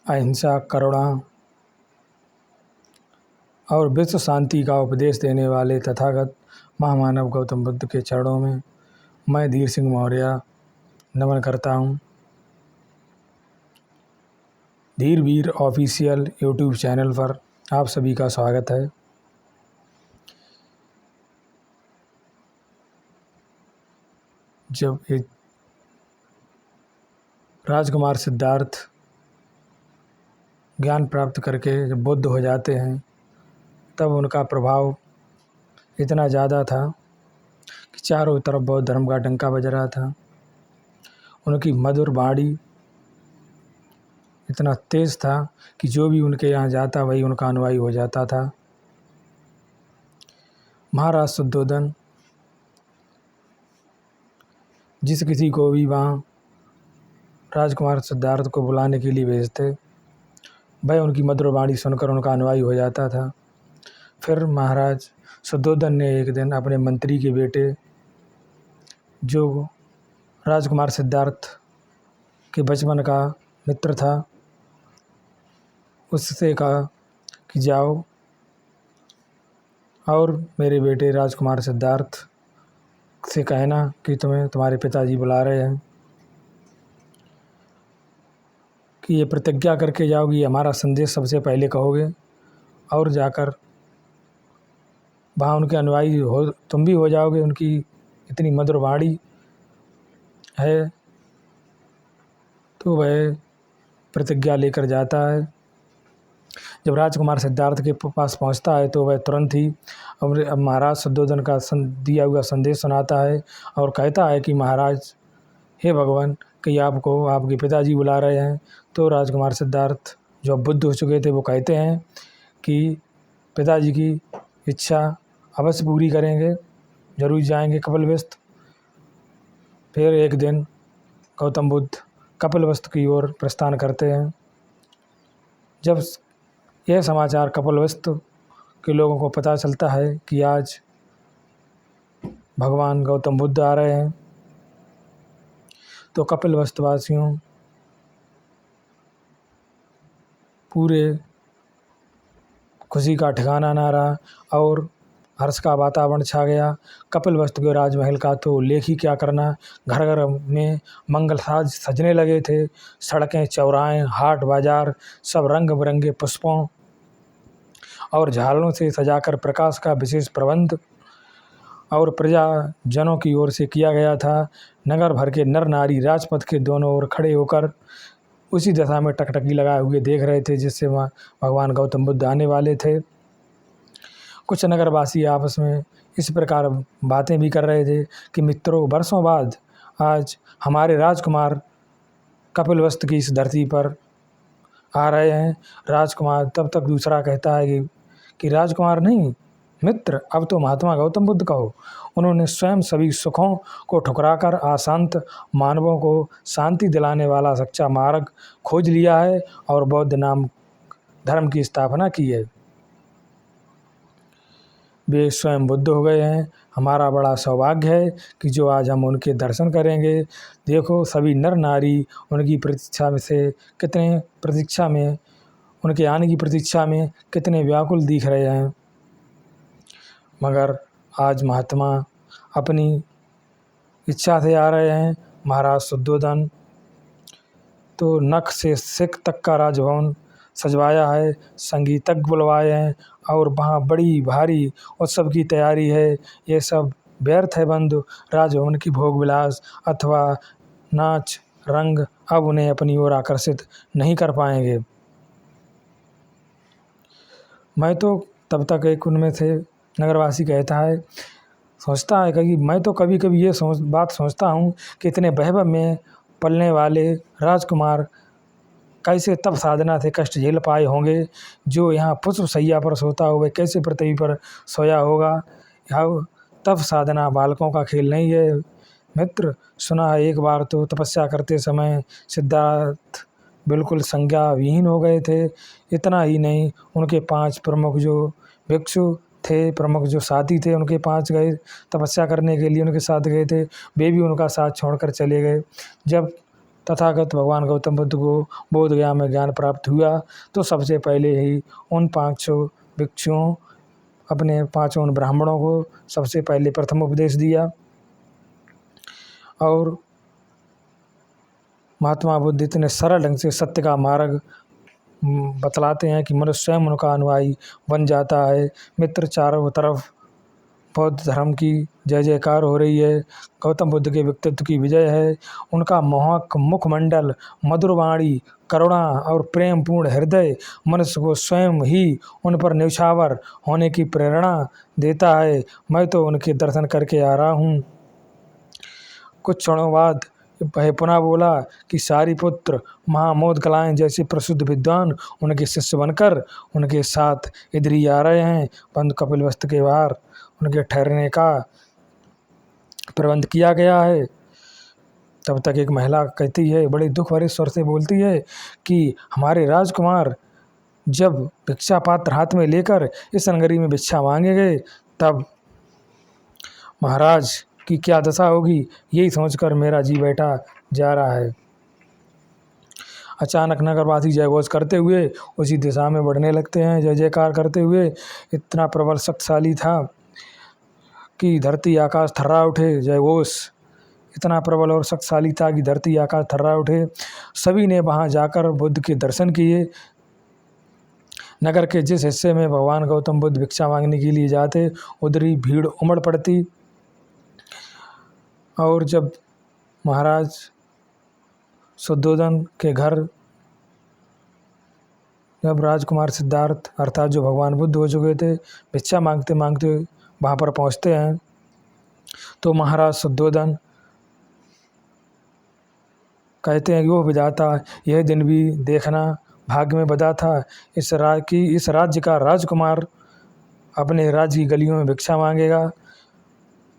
अहिंसा, करुणा और विश्व शांति का उपदेश देने वाले तथागत महामानव गौतम बुद्ध के चरणों में मैं धीर सिंह मौर्य नमन करता हूँ। धीर वीर ऑफिशियल यूट्यूब चैनल पर आप सभी का स्वागत है। जब एक राजकुमार सिद्धार्थ ज्ञान प्राप्त करके जब बुद्ध हो जाते हैं तब उनका प्रभाव इतना ज़्यादा था कि चारों तरफ बौद्ध धर्म का डंका बज रहा था। उनकी मधुर वाणी इतना तेज़ था कि जो भी उनके यहाँ जाता वही उनका अनुयायी हो जाता था। महाराज शुद्धोधन जिस किसी को भी वहाँ राजकुमार सिद्धार्थ को बुलाने के लिए भेजते वह उनकी मधुर वाणी सुनकर उनका अनुयायी हो जाता था। फिर महाराज शुद्धोधन ने एक दिन अपने मंत्री के बेटे जो राजकुमार सिद्धार्थ के बचपन का मित्र था उससे कहा कि जाओ और मेरे बेटे राजकुमार सिद्धार्थ से कहना कि तुम्हें तुम्हारे पिताजी बुला रहे हैं, कि ये प्रतिज्ञा करके जाओगी, हमारा संदेश सबसे पहले कहोगे और जाकर वहाँ उनके अनुयायी हो तुम भी हो जाओगे। उनकी इतनी मधुर वाणी है। तो वह प्रतिज्ञा लेकर जाता है। जब राजकुमार सिद्धार्थ के पास पहुंचता है तो वह तुरंत ही अब महाराज शुद्धोधन का दिया हुआ संदेश सुनाता है और कहता है कि महाराज हे भगवान कि आपको आपके पिताजी बुला रहे हैं। तो राजकुमार सिद्धार्थ जो अब बुद्ध हो चुके थे वो कहते हैं कि पिताजी की इच्छा अवश्य पूरी करेंगे, जरूर जाएंगे कपिलवस्तु। फिर एक दिन गौतम बुद्ध कपिलवस्तु की ओर प्रस्थान करते हैं। जब यह समाचार कपिलवस्तु के लोगों को पता चलता है कि आज भगवान गौतम बुद्ध आ रहे हैं तो कपिलवस्तु वासियों पूरे खुशी का ठिकाना ना रहा और हर्ष का वातावरण छा गया। कपिलवस्तु के राजमहल का तो उल्लेख ही क्या करना, घर घर में मंगल साज सजने लगे थे। सड़कें, चौराहे, हाट बाजार सब रंग बिरंगे पुष्पों और झालरों से सजाकर प्रकाश का विशेष प्रबंध और प्रजाजनों की ओर से किया गया था। नगर भर के नर नारी राजपथ के दोनों ओर खड़े होकर उसी दशा में टकटकी लगाए हुए देख रहे थे जिससे वहाँ भगवान गौतम बुद्ध आने वाले थे। कुछ नगरवासी आपस में इस प्रकार बातें भी कर रहे थे कि मित्रों, वर्षों बाद आज हमारे राजकुमार कपिलवस्तु की इस धरती पर आ रहे हैं। राजकुमार तब तक दूसरा कहता है कि राजकुमार नहीं मित्र, अब तो महात्मा गौतम बुद्ध कहो। उन्होंने स्वयं सभी सुखों को ठुकराकर अशांत मानवों को शांति दिलाने वाला सच्चा मार्ग खोज लिया है और बौद्ध नाम धर्म की स्थापना की है। वे स्वयं बुद्ध हो गए हैं। हमारा बड़ा सौभाग्य है कि जो आज हम उनके दर्शन करेंगे। देखो सभी नर नारी उनकी प्रतीक्षा में उनके आने की प्रतीक्षा में कितने व्याकुल दिख रहे हैं। मगर आज महात्मा अपनी इच्छा से आ रहे हैं। महाराज शुद्धोधन तो नख से सिख तक का राजभवन सजवाया है, संगीतज्ञ बुलवाए हैं और वहाँ बड़ी भारी उत्सव की तैयारी है। ये सब व्यर्थ है बंधु। राजभवन की भोग विलास अथवा नाच रंग अब उन्हें अपनी ओर आकर्षित नहीं कर पाएंगे। मैं तो तब तक एक उनमें से नगरवासी कहता है, सोचता है कि मैं तो कभी कभी ये बात सोचता हूँ कि इतने वैभव में पलने वाले राजकुमार कैसे तप साधना से कष्ट झेल पाए होंगे। जो यहाँ पुष्प शैया पर सोता हुआ कैसे पृथ्वी पर सोया होगा। यह तप साधना बालकों का खेल नहीं है मित्र। सुना है एक बार तो तपस्या करते समय सिद्धार्थ बिल्कुल संज्ञा विहीन हो गए थे। इतना ही नहीं, उनके 5 प्रमुख जो भिक्षु थे, प्रमुख जो साथी थे, उनके 5 गए तपस्या करने के लिए उनके साथ गए थे, वे भी उनका साथ छोड़कर चले गए। जब तथागत भगवान गौतम बुद्ध को बोध गया में ज्ञान प्राप्त हुआ तो सबसे पहले ही उन 500 भिक्षुओं अपने 5 उन ब्राह्मणों को सबसे पहले प्रथम उपदेश दिया। और महात्मा बुद्ध इतने सरल ढंग से सत्य का मार्ग बतलाते हैं कि मनुष्य स्वयं उनका अनुयायी बन जाता है। मित्र, चारों तरफ बौद्ध धर्म की जय जयकार हो रही है। गौतम बुद्ध के व्यक्तित्व की विजय है। उनका मोहक मुखमंडल, मधुर वाणी, करुणा और प्रेम पूर्ण हृदय मनुष्य को स्वयं ही उन पर न्यौछावर होने की प्रेरणा देता है। मैं तो उनके दर्शन करके आ रहा हूँ। कुछ क्षणों बाद वह पुनः बोला कि सारिपुत्र, महामोद कलाएँ जैसे प्रसिद्ध विद्वान उनके शिष्य बनकर उनके साथ इधर ही आ रहे हैं। बंद कपिलवस्तु के बाहर उनके ठहरने का प्रबंध किया गया है। तब तक एक महिला कहती है, बड़े दुख भरे स्वर से बोलती है कि हमारे राजकुमार जब भिक्षा पात्र हाथ में लेकर इस नगरी में भिक्षा मांगे गए तब महाराज की क्या दशा होगी, यही सोचकर मेरा जी बैठा जा रहा है। अचानक नगरवासी जयघोष करते हुए उसी दिशा में बढ़ने लगते हैं, जय जयकार करते हुए। इतना प्रबल शक्तिशाली था कि धरती आकाश थर्रा उठे। जयघोष इतना प्रबल और शक्तिशाली था कि धरती आकाश थर्रा उठे। सभी ने वहां जाकर बुद्ध के दर्शन किए। नगर के जिस हिस्से में भगवान गौतम बुद्ध भिक्षा मांगने के लिए जाते उधर ही भीड़ उमड़ पड़ती। और जब महाराज शुद्धोधन के घर जब राजकुमार सिद्धार्थ अर्थात जो भगवान बुद्ध हो चुके थे भिक्षा मांगते मांगते वहाँ पर पहुँचते हैं तो महाराज शुद्धोधन कहते हैं कि वो विधाता, यह दिन भी देखना भाग्य में बधा था। इस राज्य का राजकुमार अपने राज्य की गलियों में भिक्षा मांगेगा।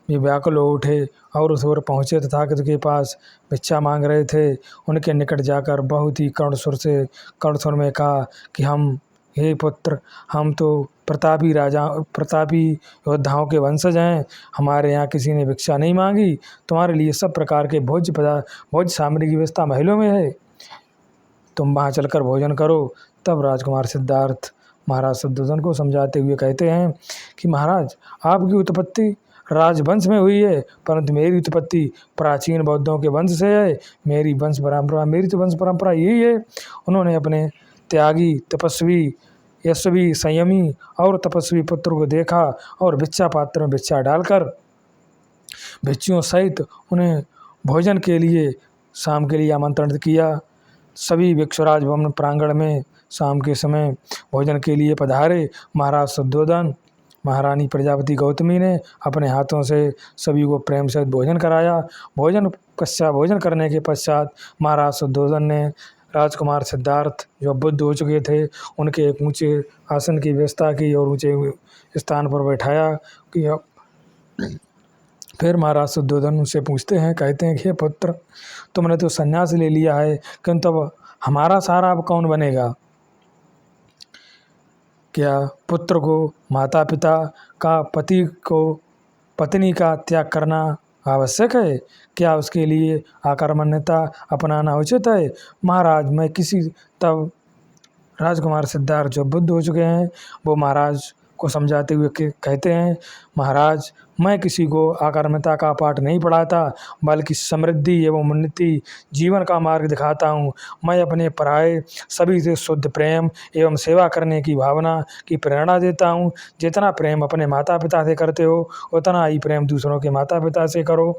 ये व्याकुल हो उठे और उस ओर पहुँचे। तथागत के पास भिक्षा मांग रहे थे। उनके निकट जाकर बहुत ही करुण स्वर में कहा कि हे पुत्र, हम तो प्रतापी योद्धाओं के वंशज हैं। हमारे यहाँ किसी ने भिक्षा नहीं मांगी। तुम्हारे लिए सब प्रकार के भोज्य सामग्री की व्यवस्था महलों में है, तुम वहाँ चलकर भोजन करो। तब राजकुमार सिद्धार्थ महाराज शुद्धोधन को समझाते हुए कहते हैं कि महाराज, आपकी उत्पत्ति राजवंश में हुई है, परंतु मेरी उत्पत्ति प्राचीन बौद्धों के वंश से है। मेरी वंश परंपरा यही है। उन्होंने अपने त्यागी, तपस्वी, यशस्वी, संयमी और तपस्वी पुत्र को देखा और भिक्षा पात्र में भिक्षा डालकर भिक्षुओं सहित उन्हें भोजन के लिए शाम के लिए आमंत्रित किया। सभी भिक्षुराज भवन प्रांगण में शाम के समय भोजन के लिए पधारे। महाराज शुद्धोधन, महारानी प्रजापति गौतमी ने अपने हाथों से सभी को प्रेम से भोजन कराया। भोजन करने के पश्चात महाराज शुद्धोधन ने राजकुमार सिद्धार्थ जो बुद्ध हो चुके थे उनके एक ऊंचे आसन की व्यवस्था की और ऊंचे स्थान पर बैठाया कि फिर महाराज शुद्धोधन उनसे पूछते हैं, कहते हैं कि हे पुत्र, तुमने तो संन्यास ले लिया है, किंतु अब हमारा सहारा अब कौन बनेगा? क्या पुत्र को माता पिता का, पति को पत्नी का त्याग करना आवश्यक है? क्या उसके लिए आकर्मण्यता अपनाना उचित है? महाराज, मैं तब राजकुमार सिद्धार्थ जो बुद्ध हो चुके हैं वो महाराज को समझाते हुए कहते हैं, महाराज, मैं किसी को आकर्मता का पाठ नहीं पढ़ाता, बल्कि समृद्धि एवं उन्नति जीवन का मार्ग दिखाता हूँ। मैं अपने पराये सभी से शुद्ध प्रेम एवं सेवा करने की भावना की प्रेरणा देता हूँ। जितना प्रेम अपने माता पिता से करते हो उतना ही प्रेम दूसरों के माता पिता से करो।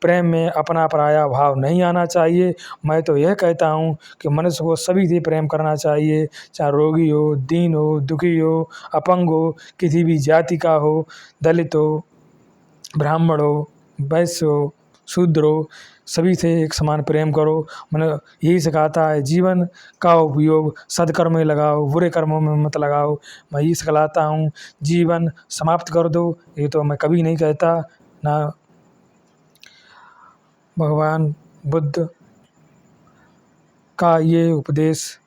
प्रेम में अपना पराया भाव नहीं आना चाहिए। मैं तो यह कहता हूँ कि मनुष्य को सभी से प्रेम करना चाहिए, चाहे रोगी हो, दीन हो, दुखी हो, अपंग हो, किसी भी जाति का हो, दलित हो, ब्राह्मण हो, वैश्य हो, शूद्र हो, सभी से एक समान प्रेम करो। मैंने यही सिखाता है। जीवन का उपयोग सदकर्म में लगाओ, बुरे कर्मों में मत लगाओ। मैं यही सिखलाता हूँ। जीवन समाप्त कर दो, ये तो मैं कभी नहीं कहता ना। भगवान बुद्ध का ये उपदेश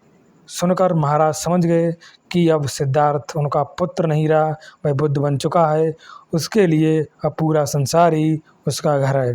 सुनकर महाराज समझ गए कि अब सिद्धार्थ उनका पुत्र नहीं रहा, वह बुद्ध बन चुका है। उसके लिए अब पूरा संसार ही उसका घर है।